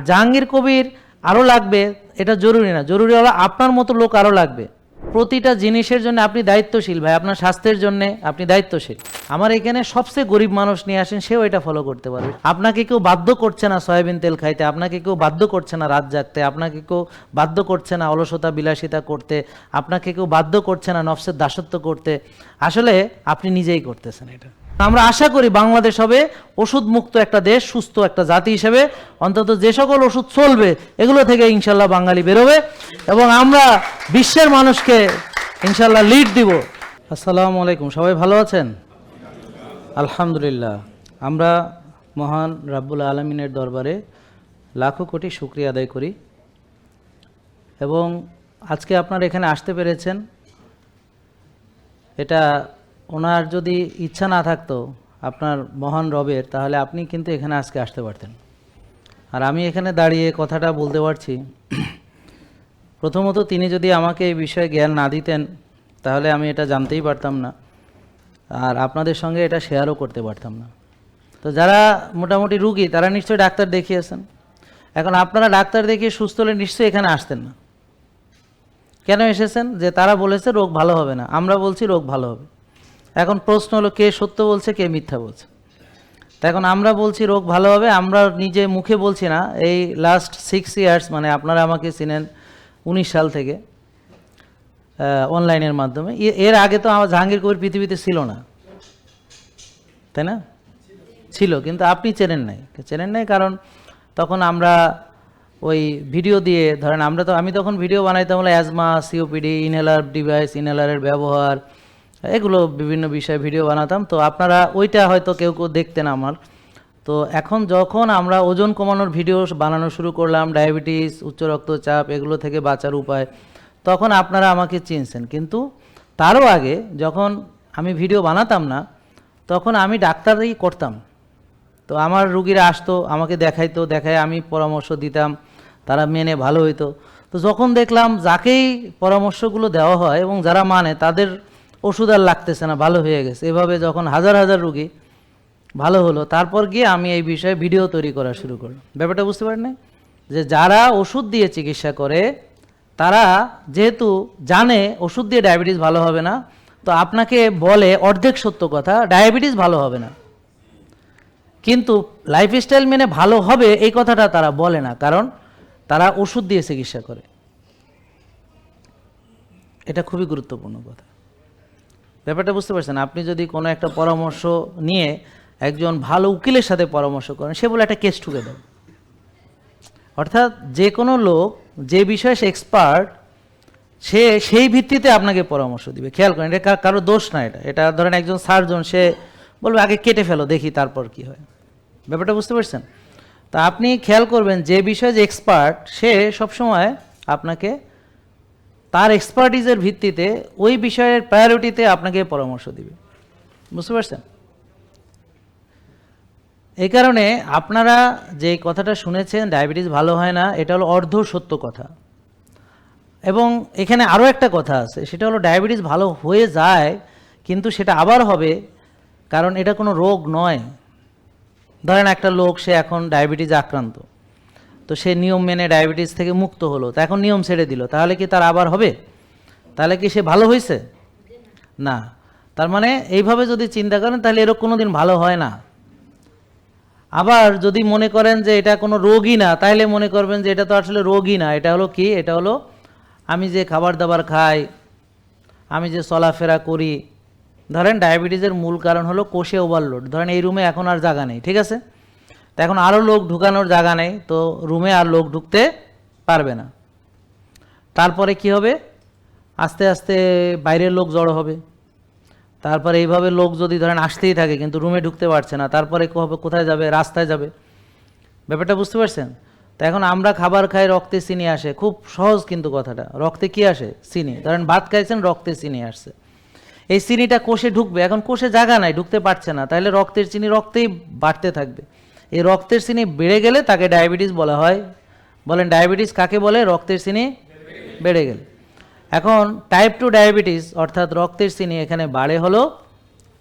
জাহাঙ্গীর কবির আরও লাগবে এটা জরুরি না, জরুরি হলো আপনার মতো লোক আরও লাগবে। প্রতিটা জিনিসের জন্য আপনি দায়িত্বশীল ভাই, আপনার স্বাস্থ্যের জন্য আপনি দায়িত্বশীল। আমার এখানে সবচেয়ে গরিব মানুষ নিয়ে আসেন, সেও এটা ফলো করতে পারবে। আপনাকে কেউ বাধ্য করছে না সয়াবিন তেল খাইতে, আপনাকে কেউ বাধ্য করছে না রাত জাগতে, আপনাকে কেউ বাধ্য করছে না অলসতা বিলাসিতা করতে, আপনাকে কেউ বাধ্য করছে না নফসের দাসত্ব করতে। আসলে আপনি নিজেই করতেছেন এটা। আমরা আশা করি বাংলাদেশ হবে ওষুধ মুক্ত একটা দেশ, সুস্থ একটা জাতি হিসেবে। অন্তত যে সকল ওষুধ চলবে এগুলো থেকে ইনশাল্লাহ বাঙালি বেরোবে এবং আমরা বিশ্বের মানুষকে ইনশাল্লাহ লিড দিব। আসসালামু আলাইকুম, সবাই ভালো আছেন? আলহামদুলিল্লাহ। আমরা মহান রাব্বুল আলামিনের দরবারে লাখো কোটি শুকরিয়া আদায় করি এবং আজকে আপনারা এখানে আসতে পেরেছেন, এটা ওনার যদি ইচ্ছা না থাকতো আপনার মহান রবের, তাহলে আপনি কিন্তু এখানে আজকে আসতে পারতেন। আর আমি এখানে দাঁড়িয়ে কথাটা বলতে পারছি, প্রথমত তিনি যদি আমাকে এই বিষয়ে জ্ঞান না দিতেন তাহলে আমি এটা জানতেই পারতাম না, আর আপনাদের সঙ্গে এটা শেয়ারও করতে পারতাম না। তো যারা মোটামুটি রুগী তারা নিশ্চয়ই ডাক্তার দেখিয়েছেন। এখন আপনারা ডাক্তার দেখিয়ে সুস্থ হলে নিশ্চয়ই এখানে আসতেন না। কেন এসেছেন? যে তারা বলেছে রোগ ভালো হবে না, আমরা বলছি রোগ ভালো হবে। এখন প্রশ্ন হলো কে সত্য বলছে কে মিথ্যা বলছে। তো এখন আমরা বলছি রোগ ভালো হবে, আমরা নিজে মুখে বলছি না। এই লাস্ট 6 ইয়ার্স, মানে আপনারা আমাকে চিনেন 19 সাল থেকে অনলাইনের মাধ্যমে। এর আগে তো আমার জাহাঙ্গীর কবির পৃথিবীতে ছিল না, তাই না? ছিল, কিন্তু আপনি চেনেন নাই কারণ তখন আমরা ওই ভিডিও দিয়ে, ধরেন আমি তখন ভিডিও বানাইতাম হলো অ্যাজমা, সিওপিডি, ইনহেলার ডিভাইস, ইনহেলারের ব্যবহার, এগুলো বিভিন্ন বিষয়ে ভিডিও বানাতাম। তো আপনারা ওইটা হয়তো কেউ দেখতেন আমার। তো এখন যখন আমরা ওজন কমানোর ভিডিও বানানো শুরু করলাম, ডায়াবেটিস, উচ্চ রক্তচাপ, এগুলো থেকে বাঁচার উপায়, তখন আপনারা আমাকে চিনছেন। কিন্তু তারও আগে যখন আমি ভিডিও বানাতাম না, তখন আমি ডাক্তারই করতাম। তো আমার রুগীরা আসতো, আমাকে দেখায় আমি পরামর্শ দিতাম, তারা মেনে ভালো হইতো। তো যখন দেখলাম যাকেই পরামর্শগুলো দেওয়া হয় এবং যারা মানে তাদের ওষুধ আর লাগতেছে না, ভালো হয়ে গেছে, এভাবে যখন হাজার হাজার রুগী ভালো হলো, তারপর গিয়ে আমি এই বিষয়ে ভিডিও তৈরি করা শুরু করলাম। ব্যাপারটা বুঝতে পারেন না? যে যারা ওষুধ দিয়ে চিকিৎসা করে তারা যেহেতু জানে ওষুধ দিয়ে ডায়াবেটিস ভালো হবে না, তো আপনাকে বলে অর্ধেক সত্য কথা, ডায়াবেটিস ভালো হবে না, কিন্তু লাইফস্টাইল মেনে ভালো হবে এই কথাটা তারা বলে না, কারণ তারা ওষুধ দিয়ে চিকিৎসা করে। এটা খুবই গুরুত্বপূর্ণ কথা। ব্যাপারটা বুঝতে পারছেন? আপনি যদি কোনো একটা পরামর্শ নিয়ে একজন ভালো উকিলের সাথে পরামর্শ করেন, সে বলে একটা কেস ঠুকে দেয়। অর্থাৎ যে কোনো লোক যে বিষয়ে সে এক্সপার্ট, সে সেই ভিত্তিতে আপনাকে পরামর্শ দিবে। খেয়াল করেন, এটা কারো দোষ না। এটা ধরেন একজন সার্জন, সে বলবে আগে কেটে ফেলো দেখি তারপর কি হয়। ব্যাপারটা বুঝতে পারছেন? তা আপনি খেয়াল করবেন যে বিষয়ে যে এক্সপার্ট, সে সবসময় আপনাকে তার এক্সপার্টিজের ভিত্তিতে ওই বিষয়ের প্রায়োরিটিতে আপনাকে পরামর্শ দিবে। বুঝতে পারছেন? এই কারণে আপনারা যে কথাটা শুনেছেন ডায়াবেটিস ভালো হয় না, এটা হলো অর্ধ সত্য কথা। এবং এখানে আরও একটা কথা আছে, সেটা হলো ডায়াবেটিস ভালো হয়ে যায় কিন্তু সেটা আবার হবে, কারণ এটা কোনো রোগ নয়। ধরেন একটা লোক, সে এখন ডায়াবেটিস আক্রান্ত, তো সে নিয়ম মেনে ডায়াবেটিস থেকে মুক্ত হলো, তো এখন নিয়ম ছেড়ে দিল, তাহলে কি তার আবার হবে? তাহলে কি সে ভালো হয়েছে? না। তার মানে এইভাবে যদি চিন্তা করেন তাহলে এরকম কোনো দিন ভালো হয় না। আবার যদি মনে করেন যে এটা কোনো রোগই না, তাহলে মনে করবেন যে এটা তো আসলে রোগই না, এটা হলো কি? এটা হলো আমি যে খাবার দাবার খাই, আমি যে চলাফেরা করি। ধরেন ডায়াবেটিসের মূল কারণ হলো কোষে ওভারলোড। ধরেন এই রুমে এখন আর জায়গা নেই, ঠিক আছে? তো এখন আরও লোক ঢুকানোর জায়গা নেই, তো রুমে আর লোক ঢুকতে পারবে না। তারপরে কি হবে? আস্তে আস্তে বাইরের লোক জড়ো হবে। তারপরে এইভাবে লোক যদি ধরেন আসতেই থাকে কিন্তু রুমে ঢুকতে পারছে না, তারপরে কোথায় যাবে? রাস্তায় যাবে। ব্যাপারটা বুঝতে পারছেন? তো এখন আমরা খাবার খাই, রক্তে চিনি আসে, খুব সহজ কিন্তু কথাটা। রক্তে কি আসে? চিনি। ধরেন ভাত খাইছেন, রক্তে চিনি আসছে, এই চিনিটা কোষে ঢুকবে, এখন কোষে জায়গা নাই, ঢুকতে পারছে না, তাহলে রক্তের চিনি রক্তেই বাড়তে থাকবে। এই রক্তের চিনি বেড়ে গেলে তাকে ডায়াবেটিস বলা হয়। বলেন ডায়াবেটিস কাকে বলে? রক্তের চিনি বেড়ে গেলে। এখন টাইপ 2 ডায়াবেটিস অর্থাৎ রক্তের চিনি এখানে বাড়ে হলো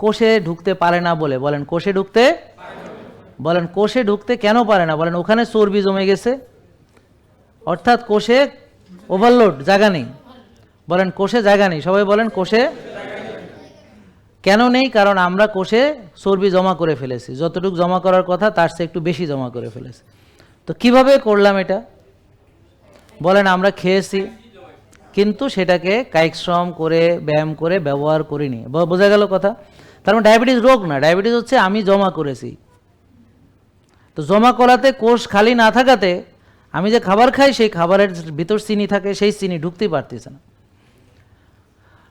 কোষে ঢুকতে পারে না বলে। বলেন কোষে ঢুকতে, বলেন কোষে ঢুকতে কেন পারে না? বলেন ওখানে চর্বি জমে গেছে, অর্থাৎ কোষে ওভারলোড, জায়গা নেই। বলেন কোষে জায়গা নেই, সবাই বলেন কোষে কেন নেই? কারণ আমরা কোষে চর্বি জমা করে ফেলেছি, যতটুকু জমা করার কথা তার চেয়ে একটু বেশি জমা করে ফেলেছি। তো কিভাবে করলাম এটা? বলেন আমরা খেয়েছি কিন্তু সেটাকে কায়িক শ্রম করে ব্যায়াম করে ব্যবহার করিনি। বোঝা গেল কথা? তার মানে ডায়াবেটিস রোগ না, ডায়াবেটিস হচ্ছে আমি জমা করেছি। তো জমা করাতে, কোষ খালি না থাকাতে আমি যে খাবার খাই সেই খাবারের ভিতর চিনি থাকে, সেই চিনি ঢুকতেই পারতেছে না।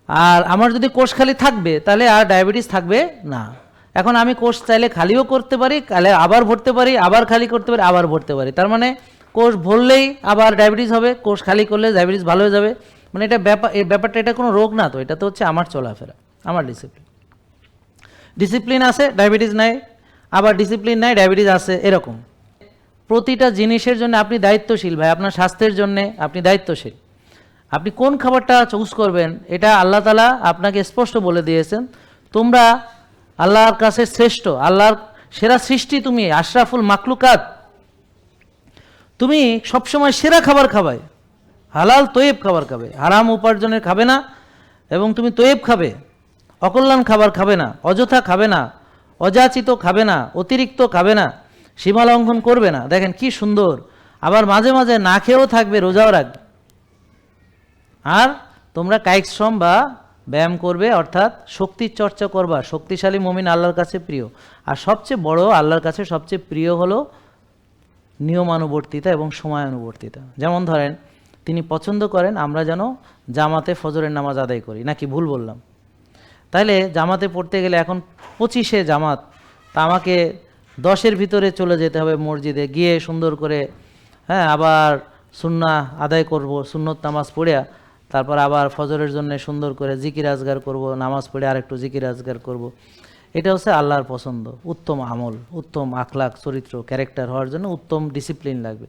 আর আমার যদি কোষ খালি থাকবে তাহলে আর ডায়াবেটিস থাকবে না। এখন আমি কোষ চাইলে খালিও করতে পারি, তাহলে আবার ভরতে পারি, আবার খালি করতে পারি, আবার ভরতে পারি। তার মানে কোষ ভরলেই আবার ডায়াবেটিস হবে, কোষ খালি করলে ডায়াবেটিস ভালো হয়ে যাবে। মানে এটা ব্যাপারটা এটা কোনো রোগ না, তো এটা তো হচ্ছে আমার চলাফেরা, আমার ডিসিপ্লিন আছে, ডায়াবেটিস নাই, আবার ডিসিপ্লিন নাই, ডায়াবেটিস আছে, এরকম। প্রতিটা জিনিসের জন্য আপনি দায়িত্বশীল ভাই, আপনার স্বাস্থ্যের জন্য আপনি দায়িত্বশীল। আপনি কোন খাবারটা চুজ করবেন এটা আল্লাহ তাআলা আপনাকে স্পষ্ট বলে দিয়েছেন। তোমরা আল্লাহর কাছে শ্রেষ্ঠ, আল্লাহর সেরা সৃষ্টি, তুমি আশরাফুল মাকলুকাত, তুমি সবসময় সেরা খাবার খাবে, হালাল তৈব খাবার খাবে, হারাম উপার্জনের খাবে না, এবং তুমি তৈব খাবে, অকল্যাণ খাবার খাবে না, অযথা খাবে না, অযাচিত খাবে না, অতিরিক্ত খাবে না, সীমা লঙ্ঘন করবে না। দেখেন কি সুন্দর। আবার মাঝে মাঝে না খেয়েও থাকবে, রোজাও রাখবে। আর তোমরা কায়িক শ্রম বা ব্যায়াম করবে, অর্থাৎ শক্তির চর্চা করবা। শক্তিশালী মুমিন আল্লাহর কাছে প্রিয়। আর সবচেয়ে বড় আল্লাহর কাছে সবচেয়ে প্রিয় হলো নিয়মানুবর্তিতা এবং সময়ানুবর্তিতা। যেমন ধরেন তিনি পছন্দ করেন আমরা যেন জামাতে ফজরের নামাজ আদায় করি, নাকি ভুল বললাম? তাইলে জামাতে পড়তে গেলে এখন 25-এ জামাত, তা আমাকে 10-এর ভিতরে চলে যেতে হবে মসজিদে, গিয়ে সুন্দর করে আবার সুন্নাহ আদায় করব, সুন্নত নামাজ পড়িয়া তারপর আবার ফজরের জন্য সুন্দর করে জিকির আজগার করব, নামাজ পড়ে আর একটু জিকির আজগার করব। এটা হচ্ছে আল্লাহর পছন্দ। উত্তম আমল, উত্তম আখলাক, চরিত্র, ক্যারেক্টার হওয়ার জন্য উত্তম ডিসিপ্লিন লাগবে।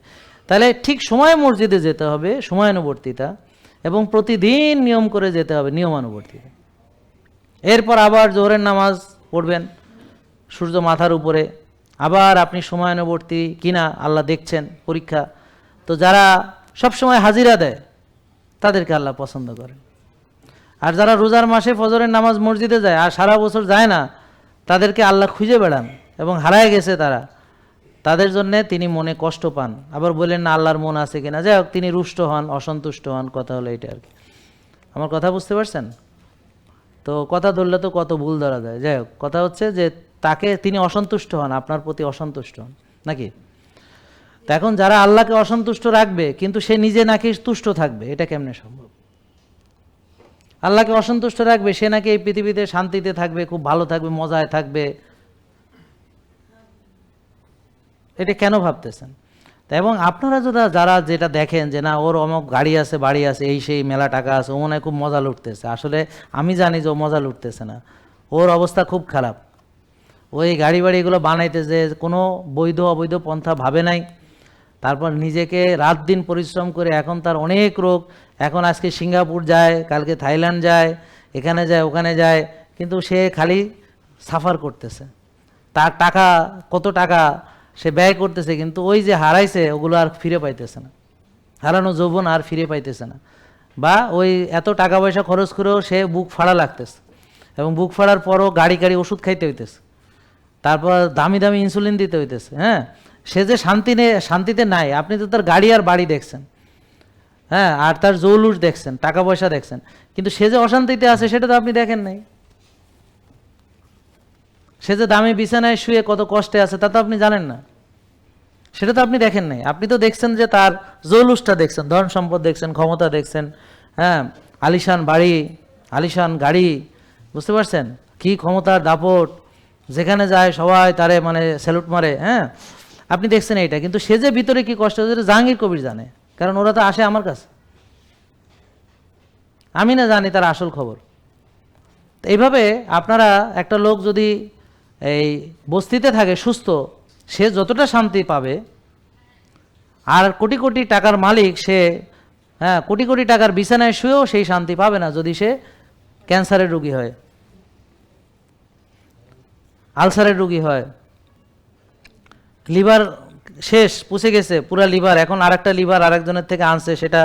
তাহলে ঠিক সময়ে মসজিদে যেতে হবে, সময়ানুবর্তিতা, এবং প্রতিদিন নিয়ম করে যেতে হবে, নিয়মানুবর্তিতা। এরপর আবার জোহরের নামাজ পড়বেন সূর্য মাথার উপরে, আবার আপনি সময়ানুবর্তী কিনা আল্লাহ দেখছেন, পরীক্ষা। তো যারা সবসময় হাজিরা দেয় তাদেরকে আল্লাহ পছন্দ করেন। আর যারা রোজার মাসে ফজরের নামাজ মসজিদে যায় আর সারা বছর যায় না, তাদেরকে আল্লাহ খুঁজে বেড়ান এবং হারায় গেছে তারা, তাদের জন্যে তিনি মনে কষ্ট পান। আবার বললেন না আল্লাহর মন আছে কিনা, যাই হোক তিনি রুষ্ট হন, অসন্তুষ্ট হন, কথা হলো এটা আর কি। আমার কথা বুঝতে পারছেন? তো কথা ধরলে তো কত ভুল ধরা যায়। যাই হোক, কথা হচ্ছে যে তাকে তিনি অসন্তুষ্ট হন, আপনার প্রতি অসন্তুষ্ট হন, নাকি? তো এখন যারা আল্লাহকে অসন্তুষ্ট রাখবে কিন্তু সে নিজে নাকি তুষ্ট থাকবে, এটা কেমনে সম্ভব? আল্লাহকে অসন্তুষ্ট রাখবে, সে নাকি এই পৃথিবীতে শান্তিতে থাকবে, খুব ভালো থাকবে, মজায় থাকবে, এটা কেন ভাবতেছেন? এবং আপনারা যারা যেটা দেখেন যে না ওর অমুক গাড়ি আছে, বাড়ি আছে, এই সেই মেলা টাকা আছে, ও মনে হয় খুব মজা লুটতেছে, আসলে আমি জানি যে ও মজা লুটতেছে না, ওর অবস্থা খুব খারাপ। ওই গাড়ি বাড়িগুলো বানাইতে যে কোনো বৈধ অবৈধ পন্থা ভাবে নাই, তারপর নিজেকে রাত দিন পরিশ্রম করে, এখন তার অনেক রোগ, এখন আজকে সিঙ্গাপুর যায়, কালকে থাইল্যান্ড যায়, এখানে যায় ওখানে যায়, কিন্তু সে খালি সাফার করতেছে। তার টাকা, কত টাকা সে ব্যয় করতেছে, কিন্তু ওই যে হারাইছে ওগুলো আর ফিরে পাইতেছে না, হারানো যৌবন আর ফিরে পাইতেছে না। বা ওই এত টাকা পয়সা খরচ করেও সে বুক ফাড়া লাগতেছে, এবং বুক ফাড়ার পরও গাড়ি ওষুধ খাইতে হইতেছে, তারপর দামি দামি ইনসুলিন দিতে হইতেছে। সে যে শান্তিতে নাই, আপনি তো তার গাড়ি আর বাড়ি দেখছেন, আর তার জৌলুস দেখছেন, টাকা পয়সা দেখছেন, কিন্তু সে যে অশান্তিতে আছে সেটা তো আপনি দেখেন নাই। সে যে দামি বিছানায় শুয়ে কত কষ্টে আছে তা তো আপনি জানেন না, সেটা তো আপনি দেখেন নাই। আপনি তো দেখছেন যে তার জৌলুসটা দেখছেন, ধন সম্পদ দেখছেন, ক্ষমতা দেখছেন, আলিশান বাড়ি, আলিশান গাড়ি, বুঝতে পারছেন? কি ক্ষমতার দাপট, যেখানে যায় সবাই তারে মানে স্যালুট মারে। আপনি দেখছেন এইটা, কিন্তু সে যে ভিতরে কি কষ্ট হচ্ছে জাহাঙ্গীর কবির জানে, কারণ ওরা তো আসে আমার কাছে, আমি না জানি তার আসল খবর। এইভাবে আপনারা, একটা লোক যদি এই বস্তিতে থাকে সুস্থ, সে যতটা শান্তি পাবে, আর কোটি কোটি টাকার মালিক সে কোটি কোটি টাকার বিছানায় শুয়েও সেই শান্তি পাবে না যদি সে ক্যান্সারের রোগী হয়, আলসারের রোগী হয়, লিভার শেষ, পুষে গেছে পুরা লিভার, এখন আরেকটা লিভার আরেকজনের থেকে আনছে, সেটা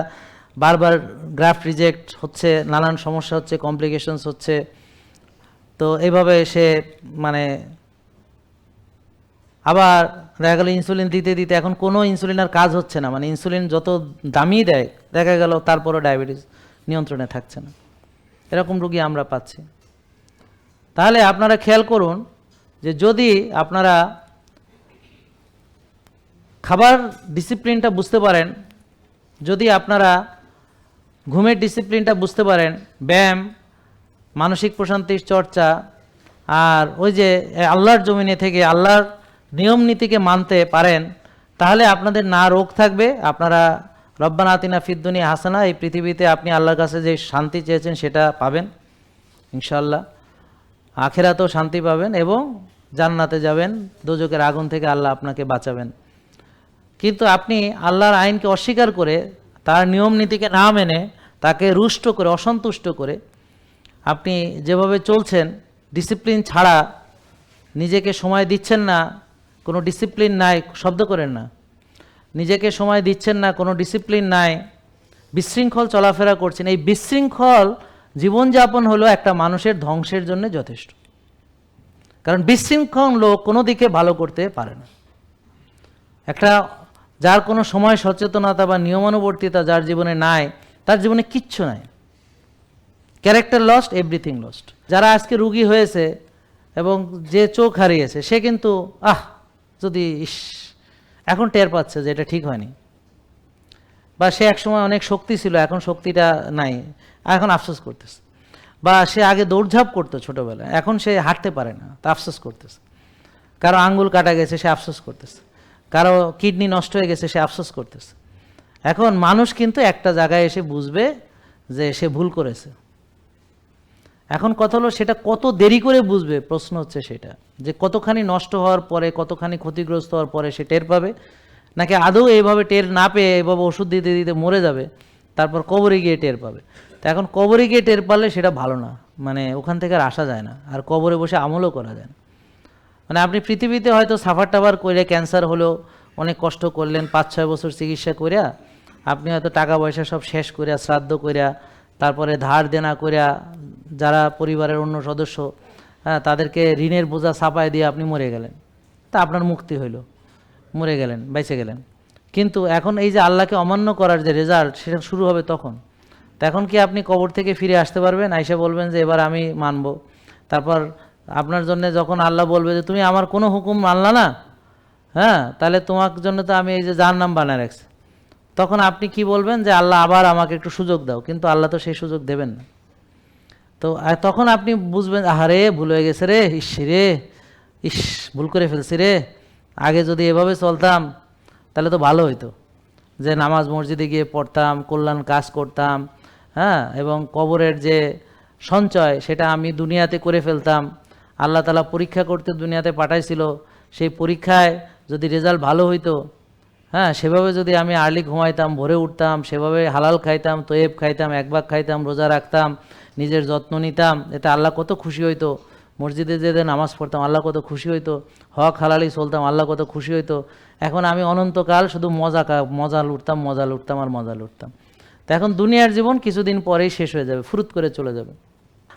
বারবার গ্রাফট রিজেক্ট হচ্ছে, নানান সমস্যা হচ্ছে, কমপ্লিকেশনস হচ্ছে। তো এইভাবে সে মানে আবার দেখা গেল ইনসুলিন দিতে দিতে এখন কোনো ইনসুলিন আর কাজ হচ্ছে না, মানে ইনসুলিন যত দামি দেয় দেখা গেল তারপরও ডায়াবেটিস নিয়ন্ত্রণে থাকছে না। এরকম রোগী আমরা পাচ্ছি। তাহলে আপনারা খেয়াল করুন যে যদি আপনারা খাবার ডিসিপ্লিনটা বুঝতে পারেন, যদি আপনারা ঘুমের ডিসিপ্লিনটা বুঝতে পারেন, ব্যায়াম, মানসিক প্রশান্তির চর্চা, আর ওই যে আল্লাহর জমিনে থেকে আল্লাহর নিয়ম নীতিকে মানতে পারেন, তাহলে আপনাদের না রোগ থাকবে, আপনারা রব্বানা আতিনা ফিদ দুনিয়া হাসানা, এই পৃথিবীতে আপনি আল্লাহর কাছে যে শান্তি চেয়েছেন সেটা পাবেন ইনশাআল্লাহ, আখেরাতেও শান্তি পাবেন এবং জান্নাতে যাবেন, দোজখের আগুন থেকে আল্লাহ আপনাকে বাঁচাবেন। কিন্তু আপনি আল্লাহর আইনকে অস্বীকার করে, তার নিয়ম নীতিকে না মেনে, তাকে রুষ্ট করে, অসন্তুষ্ট করে আপনি যেভাবে চলছেন, ডিসিপ্লিন ছাড়া, নিজেকে সময় দিচ্ছেন না, কোনো ডিসিপ্লিন নাই, শব্দ করেন না, নিজেকে সময় দিচ্ছেন না, কোনো ডিসিপ্লিন নাই, বিশৃঙ্খল চলাফেরা করছেন, এই বিশৃঙ্খল জীবনযাপন হলো একটা মানুষের ধ্বংসের জন্য যথেষ্ট। কারণ বিশৃঙ্খল লোক কোনো দিকে ভালো করতে পারে না। একটা যার কোনো সময় সচেতনতা বা নিয়মানুবর্তিতা যার জীবনে নাই, তার জীবনে কিচ্ছু নাই। Character lost, everything lost. যারা আজকে রুগী হয়েছে এবং যে চোখ হারিয়েছে, সে কিন্তু যদি এখন টের পাচ্ছে যে এটা ঠিক হয়নি, বা সে একসময় অনেক শক্তি ছিল, এখন শক্তিটা নাই, এখন আফসোস করতেছে। বা সে আগে দৌড়ঝাঁপ করতো ছোটোবেলায়, এখন সে হাঁটতে পারে না, তা আফসোস করতেছে। কারো আঙ্গুল কাটা গেছে, সে আফসোস করতেছে। কারো কিডনি নষ্ট হয়ে গেছে, সে আফসোস করতেছে। এখন মানুষ কিন্তু একটা জায়গায় এসে বুঝবে যে সে ভুল করেছে। এখন কথা হলো সেটা কত দেরি করে বুঝবে, প্রশ্ন হচ্ছে সেটা, যে কতখানি নষ্ট হওয়ার পরে, কতখানি ক্ষতিগ্রস্ত হওয়ার পরে সে টের পাবে, নাকি আদৌ এইভাবে টের না পেয়ে এইভাবে ওষুধ দিতে দিতে মরে যাবে, তারপর কবরে গিয়ে টের পাবে। তো এখন কবরে গিয়ে টের পারলে সেটা ভালো না, মানে ওখান থেকে আর আসা যায় না, আর কবরে বসে আমলও করা যায় না। মানে আপনি পৃথিবীতে হয়তো সাফার টাফার করে, ক্যান্সার হলেও অনেক কষ্ট করলেন, 5-6 বছর চিকিৎসা করিয়া আপনি হয়তো টাকা পয়সা সব শেষ করিয়া, শ্রাদ্ধ করিয়া, তারপরে ধার দেনা করিয়া, যারা পরিবারের অন্য সদস্য তাদেরকে ঋণের বোঝা চাপায় দিয়ে আপনি মরে গেলেন, তা আপনার মুক্তি হইল, মরে গেলেন, বেঁচে গেলেন। কিন্তু এখন এই যে আল্লাহকে অমান্য করার যে রেজাল্ট, সেটা শুরু হবে তখন। তখন কি আপনি কবর থেকে ফিরে আসতে পারবেন? আইসা বলবেন যে এবার আমি মানব। তারপর আপনার জন্য যখন আল্লাহ বলবে যে তুমি আমার কোনো হুকুম মানলা না, তাহলে তোমার জন্য তো আমি এই যে জাহান্নাম বানায় রাখছি, তখন আপনি কি বলবেন? যে আল্লাহ আবার আমাকে একটু সুযোগ দাও। কিন্তু আল্লাহ তো সেই সুযোগ দেবেন না। তো তখন আপনি বুঝবেন, আহারে ভুল হয়ে গেছে রে, ইস ভুল করে ফেলছি রে, আগে যদি এভাবে চলতাম তাহলে তো ভালো হইতো, যে নামাজ মসজিদে গিয়ে পড়তাম, কল্যাণ কাজ করতাম, এবং কবরের যে সঞ্চয় সেটা আমি দুনিয়াতে করে ফেলতাম। আল্লাহ তাআলা পরীক্ষা করতে দুনিয়াতে পাঠাইছিল, সেই পরীক্ষায় যদি রেজাল্ট ভালো হইতো, সেভাবে যদি আমি আর্লি ঘুমাইতাম, ভোরে উঠতাম, সেভাবে হালাল খাইতাম, তয়েব খাইতাম, একভাগ খাইতাম, রোজা রাখতাম, নিজের যত্ন নিতাম, এতে আল্লাহ কত খুশি হইতো। মসজিদে যেতে নামাজ পড়তাম, আল্লাহ কত খুশি হইতো। হক হালালি চলতাম, আল্লাহ কত খুশি হইতো। এখন আমি অনন্তকাল শুধু মজা লুটতাম আর মজা লুটতাম। তো এখন দুনিয়ার জীবন কিছুদিন পরেই শেষ হয়ে যাবে, ফুরুত করে চলে যাবে।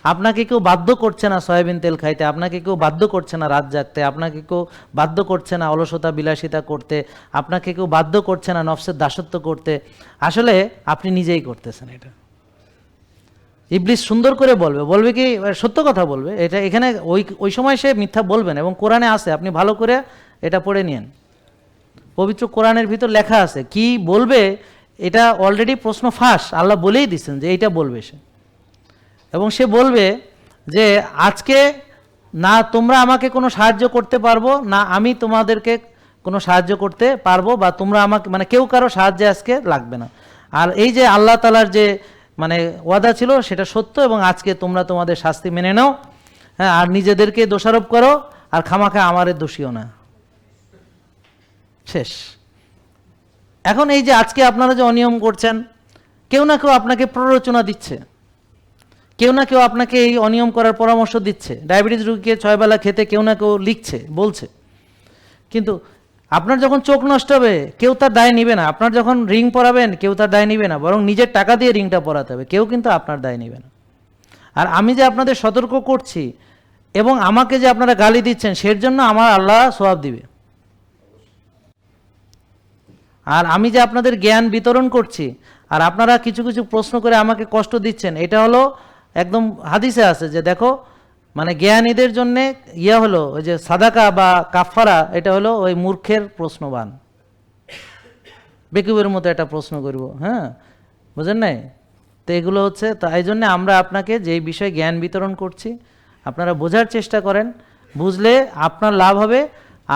আপনাকে কেউ বাধ্য করছে না সয়াবিন তেল খাইতে, আপনাকে কেউ বাধ্য করছে না রাত জাগতে, আপনাকে কেউ বাধ্য করছে না অলসতা বিলাসিতা করতে, আপনাকে কেউ বাধ্য করছে না নফসের দাসত্ব করতে। আসলে আপনি নিজেই করতেছেন এটা। ইবলিস সুন্দর করে বলবে কি সত্য কথা বলবে, এটা এখানে ওই সময় সে মিথ্যা বলবেন, এবং কোরআনে আছে, আপনি ভালো করে এটা পড়ে নিন। পবিত্র কোরআনের ভিতর লেখা আছে কি বলবে, এটা অলরেডি প্রশ্ন ফাঁস, আল্লাহ বলেই দিচ্ছেন যে এইটা বলবে সে। এবং সে বলবে যে আজকে না তোমরা আমাকে কোনো সাহায্য করতে পারবো, না আমি তোমাদেরকে কোনো সাহায্য করতে পারবো, বা তোমরা আমাকে, মানে কেউ কারো সাহায্যে আজকে লাগবে না। আর এই যে আল্লাহ তাআলার যে মানে ওয়াদা ছিল সেটা সত্য, এবং আজকে তোমরা তোমাদের শাস্তি মেনে নাও, আর নিজেদেরকে দোষারোপ করো, আর খামাখা আমারে দোষীও না। শেষ। এখন এই যে আজকে আপনারা যে অনিয়ম করছেন, কেউ না কেউ আপনাকে প্ররোচনা দিচ্ছে, কেউ না কেউ আপনাকে এই অনিয়ম করার পরামর্শ দিচ্ছে। ডায়াবেটিস রোগীকে 6 বেলা খেতে কেউ না কেউ লিখছে, বলছে। কিন্তু আপনার যখন চোখ নষ্ট হবে কেউ তার দায় নিবে না, আপনার যখন রিং পরাবেন কেউ তার দায় নিবে না, বরং নিজের টাকা দিয়ে রিংটা পরাতে হবে, কেউ কিন্তু আপনার দায় নিবে না। আর আমি যে আপনাদের সতর্ক করছি এবং আমাকে যে আপনারা গালি দিচ্ছেন সের জন্য আমার আল্লাহ সওয়াব দিবে। আর আমি যে আপনাদের জ্ঞান বিতরণ করছি আর আপনারা কিছু কিছু প্রশ্ন করে আমাকে কষ্ট দিচ্ছেন, এটা হলো একদম হাদিসে আছে যে দেখো মানে জ্ঞানীদের জন্য হলো ওই যে সাদাকা বা কাফারা, এটা হলো ওই মূর্খের প্রশ্নবান, বেকুবের মতো একটা প্রশ্ন করব, হ্যাঁ বুঝেন নাই? তো এগুলো হচ্ছে, তাই জন্য আমরা আপনাকে যেই বিষয়ে জ্ঞান বিতরণ করছি আপনারা বোঝার চেষ্টা করেন, বুঝলে আপনার লাভ হবে,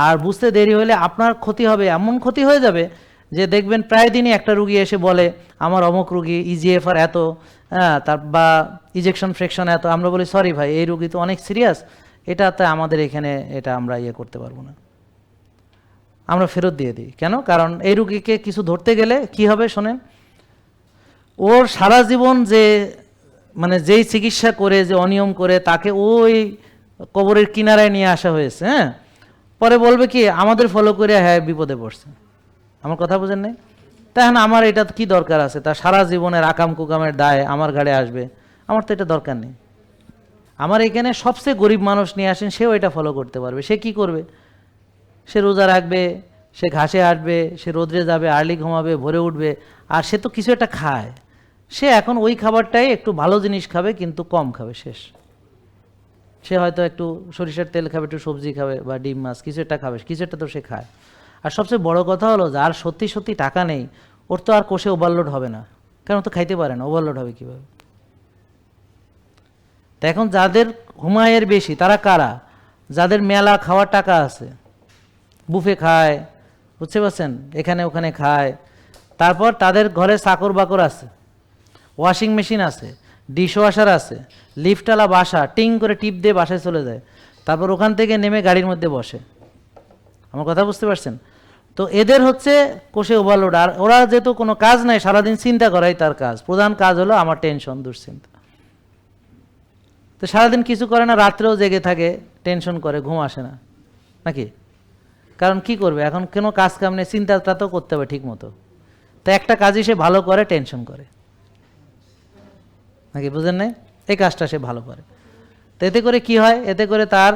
আর বুঝতে দেরি হলে আপনার ক্ষতি হবে, এমন ক্ষতি হয়ে যাবে যে দেখবেন প্রায় দিনই একটা রুগী এসে বলে আমার অমুক রুগী ইজিএফআর এত, হ্যাঁ তার বা ইজেকশন ফ্রেকশন এত, আমরা বলি সরি ভাই এই রুগী তো অনেক সিরিয়াস, এটাতে আমাদের এখানে এটা আমরা করতে পারবো না, আমরা ফেরত দিয়ে দিই। কেন? কারণ এই রুগীকে কিছু ধরতে গেলে কি হবে শোনেন, ওর সারা জীবন যে মানে যেই চিকিৎসা করে যে অনিয়ম করে তাকে ওই কবরের কিনারায় নিয়ে আসা হয়েছে, হ্যাঁ পরে বলবে কি আমাদের ফলো করে হ্যাঁ বিপদে পড়ছে। আমার কথা বুঝেন নাই? তাই না, আমার এটা কি দরকার আছে, তার সারা জীবনের আকাম কুকামের দায় আমার গাড়ে আসবে, আমার তো এটা দরকার নেই। আমার এখানে সবচেয়ে গরিব মানুষ নিয়ে আসেন, সেও এটা ফলো করতে পারবে। সে কি করবে? সে রোজা রাখবে, সে ঘাসে আসবে, সে রোদ্রে যাবে, আর্লি ঘুমাবে, ভোরে উঠবে, আর সে তো কিছু একটা খায়, সে এখন ওই খাবারটাই একটু ভালো জিনিস খাবে কিন্তু কম খাবে, শেষ। সে হয়তো একটু সরিষার তেল খাবে, একটু সবজি খাবে বা ডিম মাছ কিছু একটা খাবে, কিছু একটা তো সে খায়। আর সবচেয়ে বড় কথা হলো যার সত্যি সত্যি টাকা নেই ওর তো আর কোষে ওভারলোড হবে না, কারণ তো খাইতে পারে না, ওভারলোড হবে কীভাবে? তো এখন যাদের হুমায়ের বেশি তারা কারা? যাদের মেলা খাওয়ার টাকা আছে, বুফে খায়, বুঝতে পারছেন, এখানে ওখানে খায়, তারপর তাদের ঘরে চাকর বাকর আছে, ওয়াশিং মেশিন আছে, ডিশ ওয়াশার আছে, লিফটওয়ালা বাসা, টিং করে টিপ দিয়ে বাসায় চলে যায়, তারপর ওখান থেকে নেমে গাড়ির মধ্যে বসে। আমার কথা বুঝতে পারছেন? তো এদের হচ্ছে কোষে ওভারলোড, আর ওরা যেহেতু কোনো কাজ নাই, সারাদিন চিন্তা করাই তার কাজ, প্রধান কাজ হলো আমার টেনশন দুশ্চিন্তা। তো সারাদিন কিছু করে না, রাত্রেও জেগে থাকে, টেনশন করে, ঘুম আসে না নাকি? কারণ কি করবে এখন, কোনো কাজ কাম নেই, চিন্তাটা তো করতে হবে ঠিক মতো, তো একটা কাজই সে ভালো করে, টেনশন করে নাকি? বুঝেন নাই? এই কাজটা সে ভালো করে। তো এতে করে কি হয়? এতে করে তার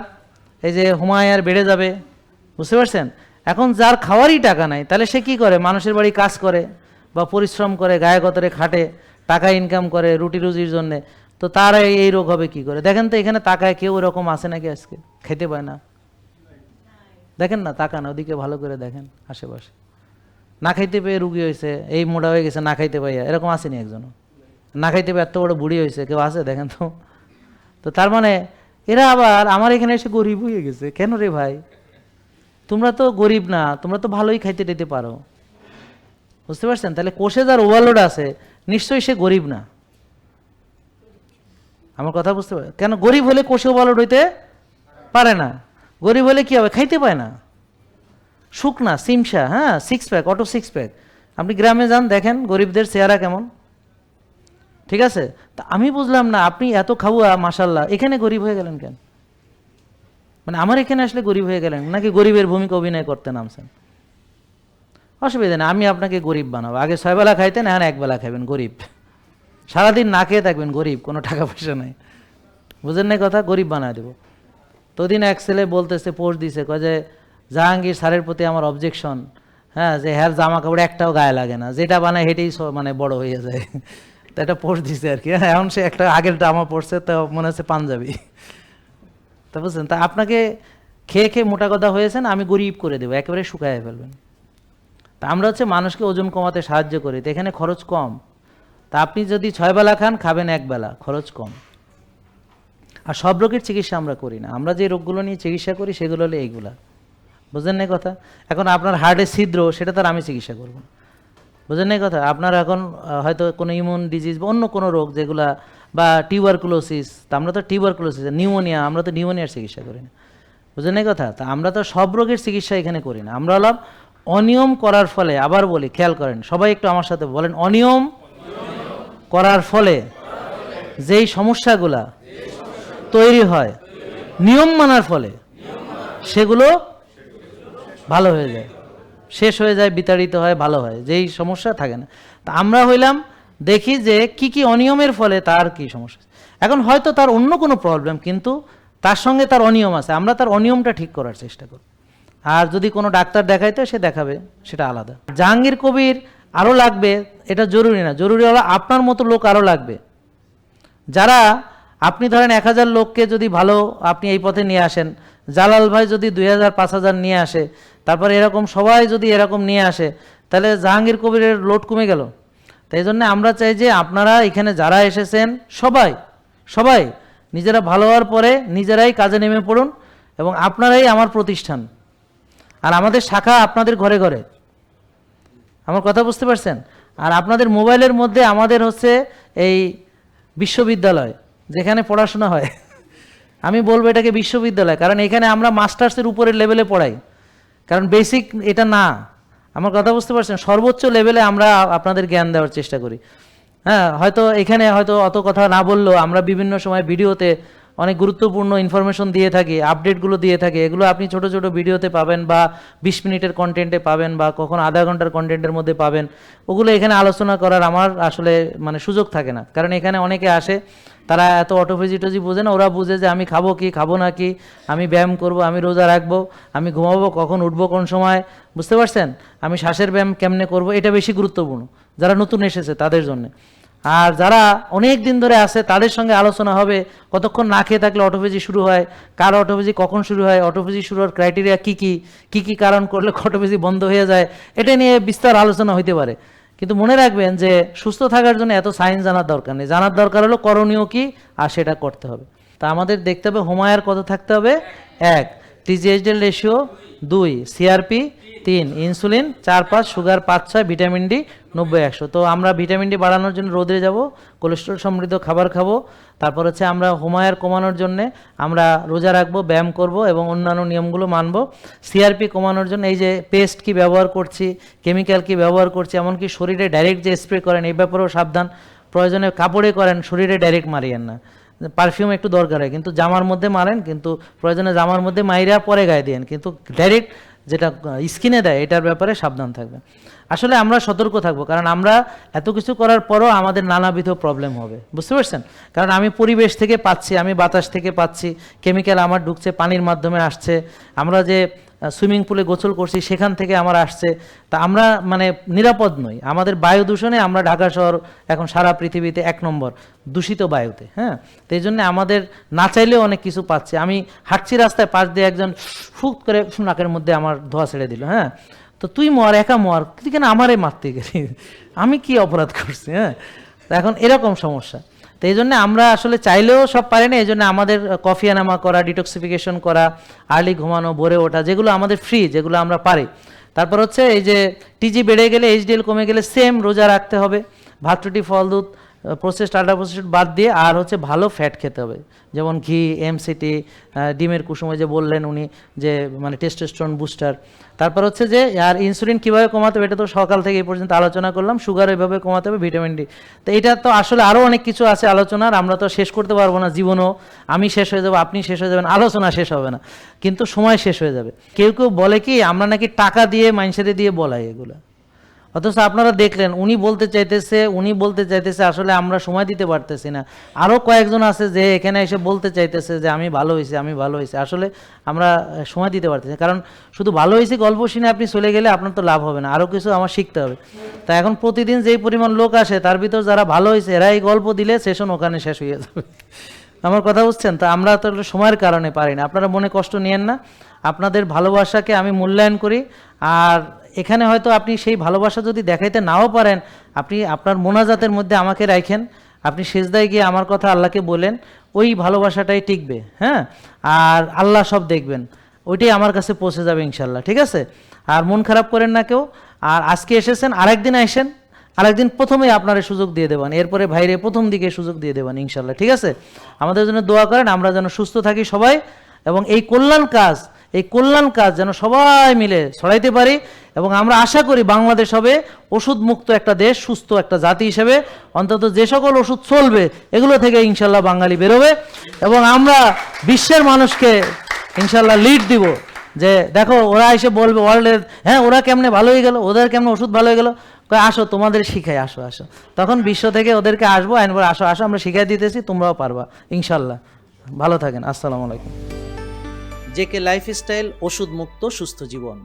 এই যে হুমায়ার বেড়ে যাবে, বুঝতে পারছেন? এখন যার খাওয়ারই টাকা নাই তাহলে সে কি করে? মানুষের বাড়ি কাজ করে বা পরিশ্রম করে, গায়ে গতরে খাটে, টাকা ইনকাম করে রুটি রুজির জন্যে, তো তার এই রোগ হবে কি করে? দেখেন তো এখানে তাকায় কেউ এরকম আছে নাকি আজকে খেতে পায় না? দেখেন না, তাকান ওদিকে ভালো করে দেখেন, আশেপাশে না খাইতে পেয়ে রুগী হয়েছে, এই মোটা হয়ে গেছে না খাইতে পাইয়া, এরকম আসেনি একজনও? না খাইতে পেয়ে এত বড় বুড়ি হয়েছে কেউ আছে? দেখেন তো। তো তার মানে এরা আবার আমার এখানে এসে গরিব হয়ে গেছে কেন রে ভাই? তোমরা তো গরিব না, তোমরা তো ভালোই খাইতে দিতে পারো, বুঝতে পারছেন? তাহলে কোষে যার ওভারলোড আছে নিশ্চয়ই সে গরিব না। আমার কথা বুঝতে পারে? কেন গরিব হলে কোষে ওভারলোড হইতে পারে না? গরিব হলে কি হবে? খাইতে পায় না, শুকনা সিমসা, হ্যাঁ six pack, auto six pack. আপনি গ্রামে যান দেখেন গরিবদের চেহারা কেমন, ঠিক আছে? তা আমি বুঝলাম না, আপনি এত খাওয়া মাশাল্লাহ, এখানে গরিব হয়ে গেলেন কেন? মানে আমার এখানে আসলে গরিব হয়ে গেলেন নাকি গরিবের ভূমিকা অভিনয় করতে নামছেন? অসুবিধা নেই, আমি আপনাকে গরিব বানাবো। আগে 6 বেলা খাইতেন, এখন 1 বেলা খাইবেন, গরিব। সারাদিন না খেয়ে থাকবেন, গরিব, কোনো টাকা পয়সা নাই, বুঝেন না কথা? গরিব বানায় দেবো। তো দিন এক ছেলে বলতেছে, পোস্ট দিছে, কয় যে জাহাঙ্গীর স্যারের প্রতি আমার অবজেকশন, হ্যাঁ যে হ্যার জামা কাপড় একটাও গায়ে লাগে না, যেটা বানায় হেঁটেই মানে বড় হয়ে যায়। তো একটা পোস্ট দিছে আর কি। এখন সে একটা আগের জামা পড়ছে, তো মনে হচ্ছে পাঞ্জাবি। তা বুঝছেন? তা আপনাকে খেয়ে খেয়ে মোটা কথা হয়েছেন, আমি গরিব করে দেবো, একেবারে শুকায় ফেলবেন। তা আমরা হচ্ছে মানুষকে ওজন কমাতে সাহায্য করি, তো এখানে খরচ কম। তা আপনি যদি 6 বেলা খান, খাবেন 1 বেলা, খরচ কম। আর সব রোগের চিকিৎসা আমরা করি না, আমরা যে রোগগুলো নিয়ে চিকিৎসা করি সেগুলো হলো এইগুলা, বুঝলেন না কথা? এখন আপনার হার্টের ছিদ্র, সেটা তার আমি চিকিৎসা করব না, বুঝলেন না কথা? আপনার এখন হয়তো কোনো ইমিউন ডিজিজ বা অন্য কোনো রোগ যেগুলা, বা টিউবারকুলোসিস, তা আমরা তো টিউবারকুলোসিস, নিউমোনিয়া, আমরা তো নিউমোনিয়ার চিকিৎসা করি না, বুঝলেন না কথা? তা আমরা তো সব রোগের চিকিৎসা এখানে করি না। আমরা হলাম অনিয়ম করার ফলে, আবার বলি খেয়াল করেন সবাই একটু আমার সাথে বলেন, অনিয়ম করার ফলে যেই সমস্যাগুলা তৈরি হয় নিয়ম মানার ফলে সেগুলো ভালো হয়ে যায়। শেষ হয়ে যায়, বিতাড়িত হয়, ভালো হয়, যেই সমস্যা থাকে না। তা আমরা হইলাম দেখি যে কি কি অনিয়মের ফলে তার কি সমস্যা। এখন হয়তো তার অন্য কোনো প্রবলেম, কিন্তু তার সঙ্গে তার অনিয়ম আছে, আমরা তার অনিয়মটা ঠিক করার চেষ্টা করি। আর যদি কোনো ডাক্তার দেখাইতে সে দেখাবে, সেটা আলাদা। জাহাঙ্গীর কবির আরও লাগবে এটা জরুরি না, জরুরি হলো আপনার মতো লোক আরও লাগবে, যারা আপনি ধরেন 1000 লোককে যদি ভালো আপনি এই পথে নিয়ে আসেন, জালাল ভাই যদি 2000-5000 নিয়ে আসে, তারপরে এরকম সবাই যদি এরকম নিয়ে আসে, তাহলে জাহাঙ্গীর কবিরের লোড কমে গেল। তাই জন্য আমরা চাই যে আপনারা এখানে যারা এসেছেন সবাই নিজেরা ভালো হওয়ার পরে নিজেরাই কাজে নেমে পড়ুন, এবং আপনারাই আমার প্রতিষ্ঠান, আর আমাদের শাখা আপনাদের ঘরে ঘরে। আমার কথা বুঝতে পারছেন? আর আপনাদের মোবাইলের মধ্যে আমাদের হচ্ছে এই বিশ্ববিদ্যালয়, যেখানে পড়াশোনা হয়। আমি বলবো এটাকে বিশ্ববিদ্যালয়, কারণ এখানে আমরা মাস্টার্সের উপরের লেভেলে পড়াই, কারণ বেসিক এটা না। আমার কথা বুঝতে পারছেন? সর্বোচ্চ লেভেলে আমরা আপনাদের জ্ঞান দেওয়ার চেষ্টা করি। হ্যাঁ, হয়তো এখানে হয়তো অত কথা না বললেও আমরা বিভিন্ন সময় ভিডিওতে অনেক গুরুত্বপূর্ণ ইনফরমেশন দিয়ে থাকি, আপডেটগুলো দিয়ে থাকি। এগুলো আপনি ছোট ছোট ভিডিওতে পাবেন, বা 20 মিনিটের কন্টেন্টে পাবেন, বা কখন আধা ঘন্টার কন্টেন্টের মধ্যে পাবেন। ওগুলো এখানে আলোচনা করার আমার আসলে মানে সুযোগ থাকে না, কারণ এখানে অনেকে আসে, তারা এত অটোফিজিটোজি বোঝে না। ওরা বুঝে যে আমি খাবো কি খাবো না কি, আমি ব্যায়াম করব, আমি রোজা রাখবো, আমি ঘুমাবো, কখন উঠবো কোন সময়, বুঝতে পারছেন, আমি শ্বাসের ব্যায়াম কেমনে করব, এটা বেশি গুরুত্বপূর্ণ যারা নতুন এসেছে তাদের জন্য। আর যারা অনেক দিন ধরে আছে তাদের সঙ্গে আলোচনা হবে কতক্ষণ না খেয়ে থাকলে অটোফেজি শুরু হয়, কার অটোফেজি কখন শুরু হয়, অটোফেজি শুরু হওয়ার ক্রাইটেরিয়া কী কী কারণ করলে অটোফেজি বন্ধ হয়ে যায়, এটা নিয়ে বিস্তার আলোচনা হইতে পারে। কিন্তু মনে রাখবেন যে সুস্থ থাকার জন্য এত সায়েন্স জানার দরকার নেই, জানার দরকার হলো করণীয় কি, আর সেটা করতে হবে। তা আমাদের দেখতে হবে হোমায়ার কত থাকতে হবে, 1 TGHDL ratio, 2 CRP, 3 insulin, 4-5 sugar, 5-6 vitamin D 90-100। তো আমরা ভিটামিন ডি বাড়ানোর জন্য রোদে যাব, কোলেস্ট্রল সমৃদ্ধ খাবার খাবো, তারপর হচ্ছে আমরা হোমায়ার কমানোর জন্য আমরা রোজা রাখবো, ব্যায়াম করব এবং অন্যান্য নিয়মগুলো মানব। সিআরপি কমানোর জন্য এই যে পেস্ট কি ব্যবহার করছি, কেমিক্যাল কি ব্যবহার করছি, এমনকি শরীরে ডাইরেক্ট যে স্প্রে করেন এই ব্যাপারেও সাবধান। প্রয়োজনে কাপড়ে করেন, শরীরে ডাইরেক্ট মারিয়েন না। পারফিউম একটু দরকার হয়, কিন্তু জামার মধ্যে মারেন, কিন্তু প্রয়োজনে জামার মধ্যে মাইরা পরে গায়ে দিয়েন, কিন্তু ডাইরেক্ট যেটা স্কিনে দেয় এটার ব্যাপারে সাবধান থাকবে। আসলে আমরা সতর্ক থাকবো, কারণ আমরা এত কিছু করার পরও আমাদের নানাবিধ প্রবলেম হবে, বুঝতে পারছেন? কারণ আমি পরিবেশ থেকে পাচ্ছি, আমি বাতাস থেকে পাচ্ছি, কেমিক্যাল আমার ঢুকছে, পানির মাধ্যমে আসছে, আমরা যে সুইমিং পুলে গোসল করছি সেখান থেকে আমার আসছে। তা আমরা মানে নিরাপদ নই। আমাদের বায়ু দূষণে আমরা ঢাকা শহর এখন সারা পৃথিবীতে 1 নম্বর দূষিত বায়ুতে। হ্যাঁ, তো এই জন্য আমাদের না চাইলেও অনেক কিছু পাচ্ছে। আমি হাঁটছি রাস্তায়, পাশ দিয়ে একজন ফুক করে নাকের মধ্যে আমার ধোঁয়া ছেড়ে দিল। হ্যাঁ, তো তুই মর, একা মর, তুই কেন আমারে মারতে গেলি, আমি কি অপরাধ করছি? হ্যাঁ, এখন এরকম সমস্যা। তো এই জন্য আমরা আসলে চাইলেও সব পারি না। এই জন্য আমাদের কফি এনামা করা, ডিটক্সিফিকেশন করা, আর্লি ঘুমানো, ভোরে ওঠা, যেগুলো আমাদের ফ্রি, যেগুলো আমরা পারি। তারপর হচ্ছে এই যে টিজি বেড়ে গেলে, এইচডিএল কমে গেলে সেম রোজা রাখতে হবে, ভাত রুটি ফল দুধ প্রসেসড আল্ট্রা প্রসেসড বাদ দিয়ে, আর হচ্ছে ভালো ফ্যাট খেতে হবে, যেমন ঘি, এমসিটি, ডিমের কুসুম, যে বললেন উনি যে মানে টেস্টোস্টেরন বুস্টার। তারপর হচ্ছে যে আর ইনসুলিন কীভাবে কমাতে হবে, এটা তো সকাল থেকে এই পর্যন্ত আলোচনা করলাম। সুগার এভাবে কমাতে হবে, ভিটামিন ডি। তো এটা তো আসলে আরও অনেক কিছু আছে আলোচনার, আমরা তো শেষ করতে পারবো না জীবনও। আমি শেষ হয়ে যাবো, আপনি শেষ হয়ে যাবেন, আলোচনা শেষ হবে না, কিন্তু সময় শেষ হয়ে যাবে। কেউ কেউ বলে কি আমরা নাকি টাকা দিয়ে মানুষের দিয়ে বলাই এগুলো, অথচ আপনারা দেখলেন উনি বলতে চাইতেছে, আসলে আমরা সময় দিতে পারতেছি না। আরও কয়েকজন আছে যে এখানে এসে বলতে চাইতেছে যে আমি ভালো হয়েছি, আসলে আমরা সময় দিতে পারতেছি। কারণ শুধু ভালো হয়েছি গল্প শুনে আপনি চলে গেলে আপনার তো লাভ হবে না, আরও কিছু আমার শিখতে হবে। তা এখন প্রতিদিন যেই পরিমাণ লোক আসে তার ভিতর যারা ভালো হয়েছে এরা এই গল্প দিলে সেশন ওখানে শেষ হয়ে যাবে। আমার কথা বুঝছেন? তা আমরা তো সময়ের কারণে পারি না, আপনারা মনে কষ্ট নিয়েন না। আপনাদের ভালোবাসাকে আমি মূল্যায়ন করি। আর এখানে হয়তো আপনি সেই ভালোবাসা যদি দেখাইতে নাও পারেন, আপনি আপনার মোনাজাতের মধ্যে আমাকে রাখেন, আপনি সেজদায় গিয়ে আমার কথা আল্লাহকে বলেন, ওই ভালোবাসাটাই টিকবে। হ্যাঁ, আর আল্লাহ সব দেখবেন, ওইটাই আমার কাছে পৌঁছে যাবে ইনশাল্লাহ। ঠিক আছে? আর মন খারাপ করেন না কেউ। আর আজকে এসেছেন, আরেকদিন আসেন, আরেকদিন প্রথমেই আপনারা সুযোগ দিয়ে দেবেন, এরপরে ভাইরে প্রথম দিকে সুযোগ দিয়ে দেবেন ইনশাল্লাহ। ঠিক আছে? আমাদের জন্য দোয়া করেন, আমরা যেন সুস্থ থাকি সবাই, এবং এই কল্যাণ কাজ যেন সবাই মিলে ছড়াইতে পারি। এবং আমরা আশা করি বাংলাদেশ হবে ওষুধ মুক্ত একটা দেশ, সুস্থ একটা জাতি হিসেবে। অন্তত যে সকল ওষুধ চলবে এগুলো থেকে ইনশাল্লাহ বাঙালি বেরোবে, এবং আমরা বিশ্বের মানুষকে ইনশাল্লাহ লিড দিব যে দেখো ওরা এসে বলবে ওয়ার্ল্ডের, হ্যাঁ ওরা কেমনে ভালো হয়ে গেল, ওদের কেমনে ওষুধ ভালো হয়ে গেল, কয় আসো তোমাদের শিখাই, আসো আসো। তখন বিশ্ব থেকে ওদেরকে আসবো, আইনবার আসো আসো আমরা শিখাই দিতেছি, তোমরাও পারবা ইনশাল্লাহ। ভালো থাকেন, আসসালামু আলাইকুম। জেকে লাইফস্টাইল, ওষুধ মুক্ত সুস্থ জীবন।